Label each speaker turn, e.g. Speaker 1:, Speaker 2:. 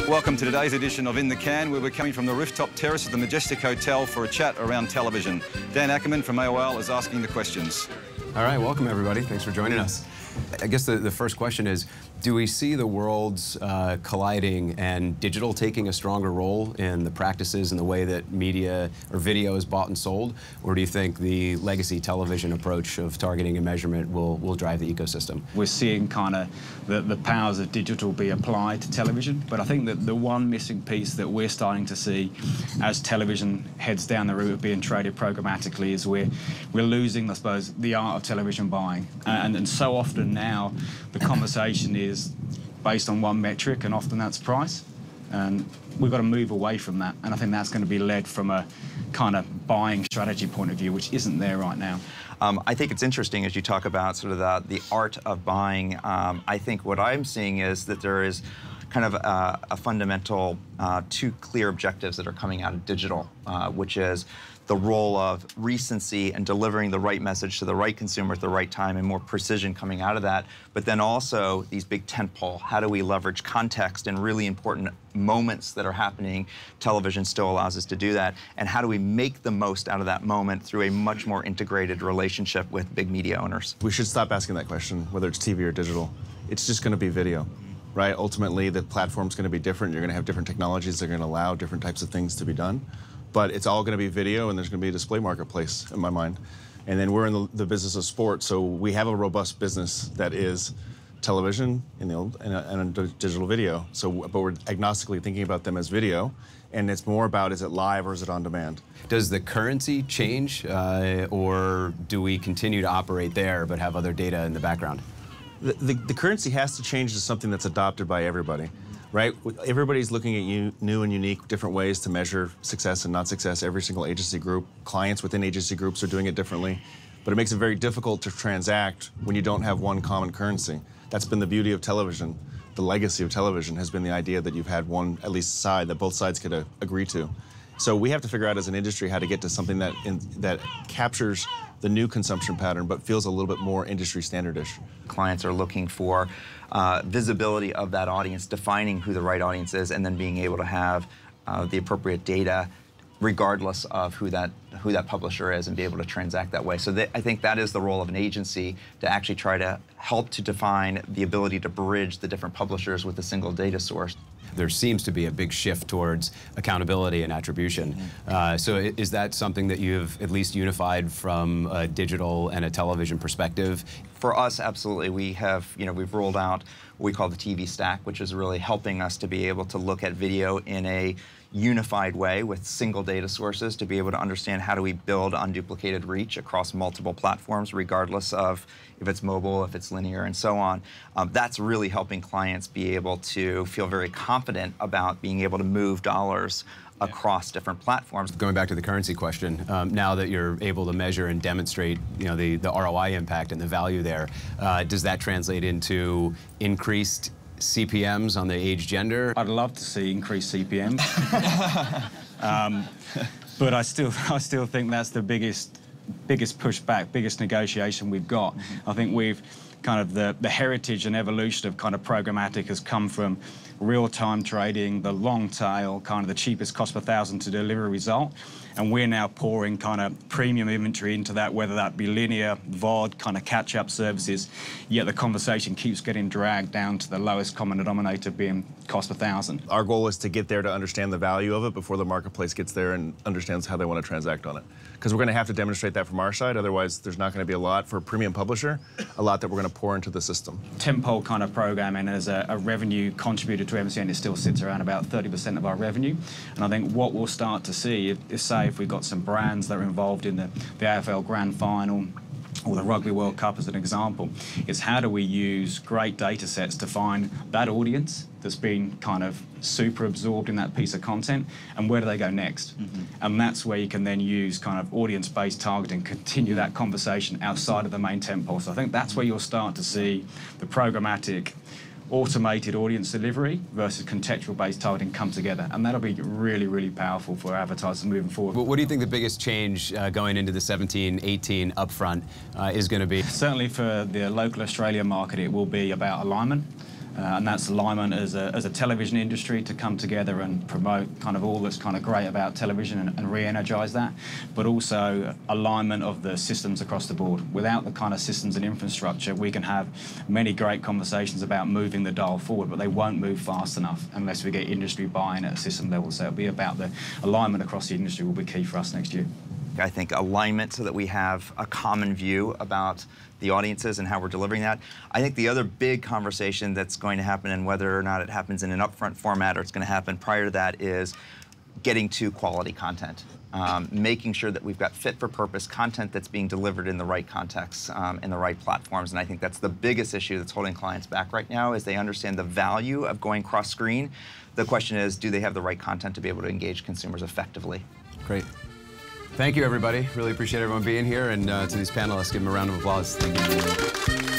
Speaker 1: Welcome to today's edition of In the Can, where we're coming from the rooftop terrace of the Majestic Hotel for a chat around television. Dan Ackerman from AOL is asking the questions.
Speaker 2: All right, welcome everybody. Thanks for joining us. I guess the first question is, do we see the worlds colliding and digital taking a stronger role in the practices and the way that media or video is bought and sold? Or do you think the legacy television approach of targeting and measurement will drive the ecosystem?
Speaker 3: We're seeing kind of the powers of digital be applied to television, but I think that the one missing piece that we're starting to see as television heads down the route of being traded programmatically is we're losing, I suppose, the art of television buying. And so often now the conversation is based on one metric, and often that's price. And we've got to move away from that. And I think that's going to be led from a kind of buying strategy point of view, which isn't there right now.
Speaker 4: I think it's interesting as you talk about sort of the art of buying. I think what I'm seeing is that there is kind of a fundamental two clear objectives that are coming out of digital, which is the role of recency and delivering the right message to the right consumer at the right time and more precision coming out of that. But then also these big tentpole, how do we leverage context and really important moments that are happening? Television still allows us to do that. And how do we make the most out of that moment through a much more integrated relationship with big media owners?
Speaker 5: We should stop asking that question, whether it's TV or digital. It's just going to be video, right? Ultimately, the platform's going to be different. You're going to have different technologies that are going to allow different types of things to be done. But it's all going to be video, and there's going to be a display marketplace, in my mind. And then we're in the business of sport, so we have a robust business that is television and digital video. So, but we're agnostically thinking about them as video, and it's more about, is it live or is it on demand?
Speaker 2: Does the currency change, or do we continue to operate there but have other data in the background?
Speaker 5: The currency has to change to something that's adopted by everybody. Right? Everybody's looking at new and unique different ways to measure success and not success. Every single agency group, clients within agency groups are doing it differently. But it makes it very difficult to transact when you don't have one common currency. That's been the beauty of television. The legacy of television has been the idea that you've had one, at least, side that both sides could agree to. So we have to figure out as an industry how to get to something that captures the new consumption pattern, but feels a little bit more industry standardish.
Speaker 4: Clients are looking for visibility of that audience, defining who the right audience is, and then being able to have the appropriate data regardless of who that publisher is, and be able to transact that way. So I think that is the role of an agency, to actually try to help to define the ability to bridge the different publishers with a single data source.
Speaker 2: There seems to be a big shift towards accountability and attribution. So is that something that you've at least unified from a digital and a television perspective?
Speaker 4: For us, absolutely. We have, we've rolled out what we call the TV stack, which is really helping us to be able to look at video in a unified way with single data sources, to be able to understand how do we build unduplicated reach across multiple platforms, regardless of if it's mobile, if it's linear, and so on. That's really helping clients be able to feel very confident about being able to move dollars across different platforms.
Speaker 2: Going back to the currency question, now that you're able to measure and demonstrate, the ROI impact and the value there, does that translate into increased CPMs on the age gender?
Speaker 3: I'd love to see increased CPMs, but I still think that's the biggest pushback, biggest negotiation we've got. I think we've kind of the heritage and evolution of kind of programmatic has come from real-time trading, the long tail, kind of the cheapest cost per thousand to deliver a result. And we're now pouring kind of premium inventory into that, whether that be linear, VOD, kind of catch-up services, yet the conversation keeps getting dragged down to the lowest common denominator being cost per thousand.
Speaker 5: Our goal is to get there to understand the value of it before the marketplace gets there and understands how they want to transact on it. Because we're going to have to demonstrate that from our side, otherwise there's not going to be a lot for a premium publisher, a lot that we're going to pour into the system.
Speaker 3: Tentpole kind of programming as a revenue contributor to MCN, it still sits around about 30% of our revenue. And I think what we'll start to see is, say, if we've got some brands that are involved in the AFL Grand Final or the Rugby World Cup as an example, is how do we use great data sets to find that audience that's been kind of super absorbed in that piece of content, and where do they go next? And that's where you can then use kind of audience-based targeting, continue that conversation outside of the main tentpole. So I think that's where you'll start to see the programmatic automated audience delivery versus contextual-based targeting come together, and that'll be really, really powerful for advertisers moving forward.
Speaker 2: What do you think the biggest change going into the 17-18 upfront is going to be?
Speaker 3: Certainly for the local Australia market, it will be about alignment. And that's alignment as a television industry to come together and promote kind of all that's kind of great about television and re-energize that, but also alignment of the systems across the board. Without the kind of systems and infrastructure, we can have many great conversations about moving the dial forward, but they won't move fast enough unless we get industry buy-in at a system level. So it'll be about the alignment across the industry will be key for us next year.
Speaker 4: I think alignment so that we have a common view about the audiences and how we're delivering that. I think the other big conversation that's going to happen, and whether or not it happens in an upfront format or it's going to happen prior to that, is getting to quality content. Making sure that we've got fit-for-purpose content that's being delivered in the right context, in the right platforms. And I think that's the biggest issue that's holding clients back right now, is they understand the value of going cross-screen. The question is, do they have the right content to be able to engage consumers effectively?
Speaker 2: Great. Thank you, everybody. Really appreciate everyone being here. And to these panelists, give them a round of applause. Thank you.